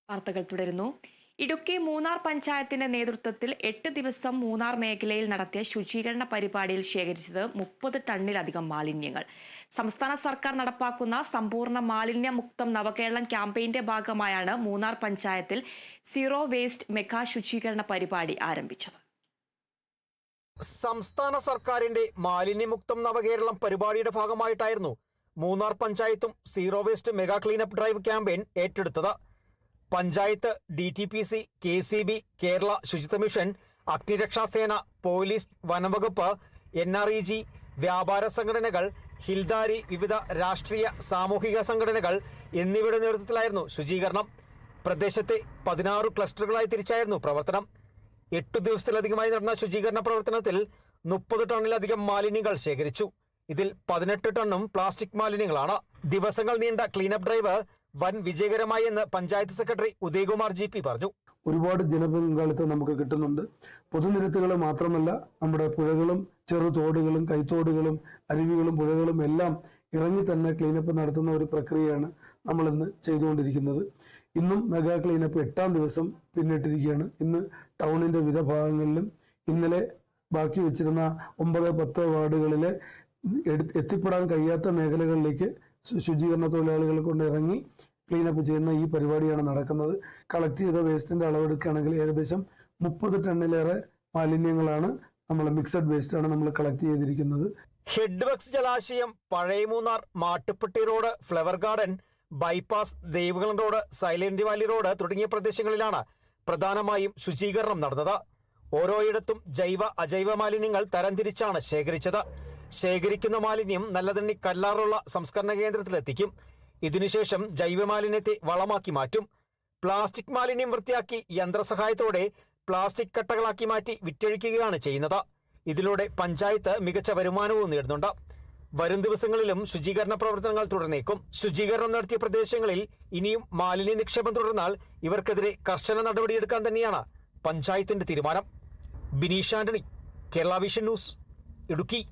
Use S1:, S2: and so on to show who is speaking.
S1: വാർത്തകൾ തുടരുന്നു. ഇടുക്കി മൂന്നാർ പഞ്ചായത്തിന്റെ നേതൃത്വത്തിൽ 8 ദിവസം മൂന്നാർ മേഖലയിൽ നടത്തിയ ശുചീകരണ പരിപാടിയിൽ ശേഖരിച്ചത് 30 ടണ്ണിലധികം മാലിന്യങ്ങൾ. സംസ്ഥാന സർക്കാർ നടപ്പാക്കുന്ന സമ്പൂർണ്ണ മാലിന്യമുക്തം നവകേരളം ക്യാമ്പയിന്റെ ഭാഗമായാണ് മൂന്നാർ പഞ്ചായത്തിൽ സീറോ വേസ്റ്റ് മെഗാ ശുചീകരണ പരിപാടി ആരംഭിച്ചത്.
S2: സംസ്ഥാന സർക്കാരിന്റെ മാലിന്യമുക്തം നവകേരളം പരിപാടിയുടെ ഭാഗമായിട്ടായിരുന്നു മൂന്നാർ പഞ്ചായത്തും zero waste mega cleanup drive campaign ഏറ്റെടുത്തത്. പഞ്ചായത്ത്, DTPC, KCB, കേരള ശുചിത്വ മിഷൻ, അഗ്നിരക്ഷാസേന, പോലീസ്, വനംവകുപ്പ്, NREG, വ്യാപാര സംഘടനകൾ, ഹിൽദാരി, വിവിധ രാഷ്ട്രീയ സാമൂഹിക സംഘടനകൾ എന്നിവയുടെ നേതൃത്വത്തിലായിരുന്നു ശുചീകരണം. പ്രദേശത്തെ 16 ക്ലസ്റ്ററുകളായി തിരിച്ചായിരുന്നു പ്രവർത്തനം. 8 ദിവസത്തിലധികമായി നടന്ന ശുചീകരണ പ്രവർത്തനത്തിൽ 30 ടണ്ണിലധികം മാലിന്യങ്ങൾ ശേഖരിച്ചു. ഇതിൽ 18 ടണ്ണും പ്ലാസ്റ്റിക് മാലിന്യങ്ങളാണ്. ദിവസങ്ങൾ നീണ്ട ക്ലീനപ്പ് ഡ്രൈവ് വൻ വിജയകരമായി എന്ന് പഞ്ചായത്ത് സെക്രട്ടറി ഉദയകുമാർ GP പറഞ്ഞു.
S3: ഒരുപാട് ജനപങ്കാളിത്തം നമുക്ക് കിട്ടുന്നുണ്ട്. പൊതുനിരത്തുകൾ മാത്രമല്ല, നമ്മുടെ പുഴകളും ചെറു തോടുകളും കൈത്തോടുകളും അരുവികളും പുഴകളും എല്ലാം ഇറങ്ങി തന്നെ ക്ലീനപ്പ് നടത്തുന്ന ഒരു പ്രക്രിയയാണ് നമ്മൾ ഇന്ന് ചെയ്തുകൊണ്ടിരിക്കുന്നത്. ഇന്നും മെഗാ ക്ലീനപ്പ് 8ാം ദിവസം പിന്നിട്ടിരിക്കുകയാണ്. ഇന്ന് ടൗണിന്റെ വിവിധ ഭാഗങ്ങളിലും ഇന്നലെ ബാക്കി വെച്ചിരുന്ന 9, 10 വാർഡുകളിലെ എത്തിപ്പെടാൻ കഴിയാത്ത മേഖലകളിലേക്ക് ശുചീകരണ തൊഴിലാളികളെ കൊണ്ട് ഇറങ്ങി ക്ലീനപ്പ് ചെയ്യുന്ന ഈ പരിപാടിയാണ് നടക്കുന്നത്. കളക്ട് ചെയ്ത വേസ്റ്റിന്റെ അളവെടുക്കുകയാണെങ്കിൽ ഏകദേശം 30 ടണ്ണിലേറെ മാലിന്യങ്ങളാണ്, നമ്മൾ മിക്സഡ് വേസ്റ്റ് ആണ് നമ്മൾ കളക്ട് ചെയ്തിരിക്കുന്നത്.
S2: ഹെഡ് വക്സ് ജലാശയം, പഴയ Munnar, Mattupetty road, flower garden, bypass, Devikulam road, silent valley road തുടങ്ങിയ പ്രദേശങ്ങളിലാണ് പ്രധാനമായും ശുചീകരണം നടന്നത്. ഓരോയിടത്തും ജൈവ അജൈവ മാലിന്യങ്ങൾ തരംതിരിച്ചാണ് ശേഖരിച്ചത്. ശേഖരിക്കുന്ന മാലിന്യം നല്ലതണ്ണി കല്ലാറുള്ള സംസ്കരണ കേന്ദ്രത്തിലെത്തിക്കും. ഇതിനുശേഷം ജൈവമാലിന്യത്തെ വളമാക്കി മാറ്റും. പ്ലാസ്റ്റിക് മാലിന്യം വൃത്തിയാക്കി യന്ത്രസഹായത്തോടെ പ്ലാസ്റ്റിക് കട്ടകളാക്കി മാറ്റി വിറ്റഴിക്കുകയാണ് ചെയ്യുന്നത്. ഇതിലൂടെ പഞ്ചായത്ത് മികച്ച വരുമാനവും നേടുന്നുണ്ട്. വരും ദിവസങ്ങളിലും ശുചീകരണ പ്രവർത്തനങ്ങൾ തുടർന്നേക്കും. ശുചീകരണം നടത്തിയ പ്രദേശങ്ങളിൽ ഇനിയും മാലിന്യ നിക്ഷേപം തുടർന്നാൽ ഇവർക്കെതിരെ കർശന നടപടിയെടുക്കാൻ തന്നെയാണ് പഞ്ചായത്തിന്റെ തീരുമാനം. Bineesh Antony, Kerala vision news, Idukki.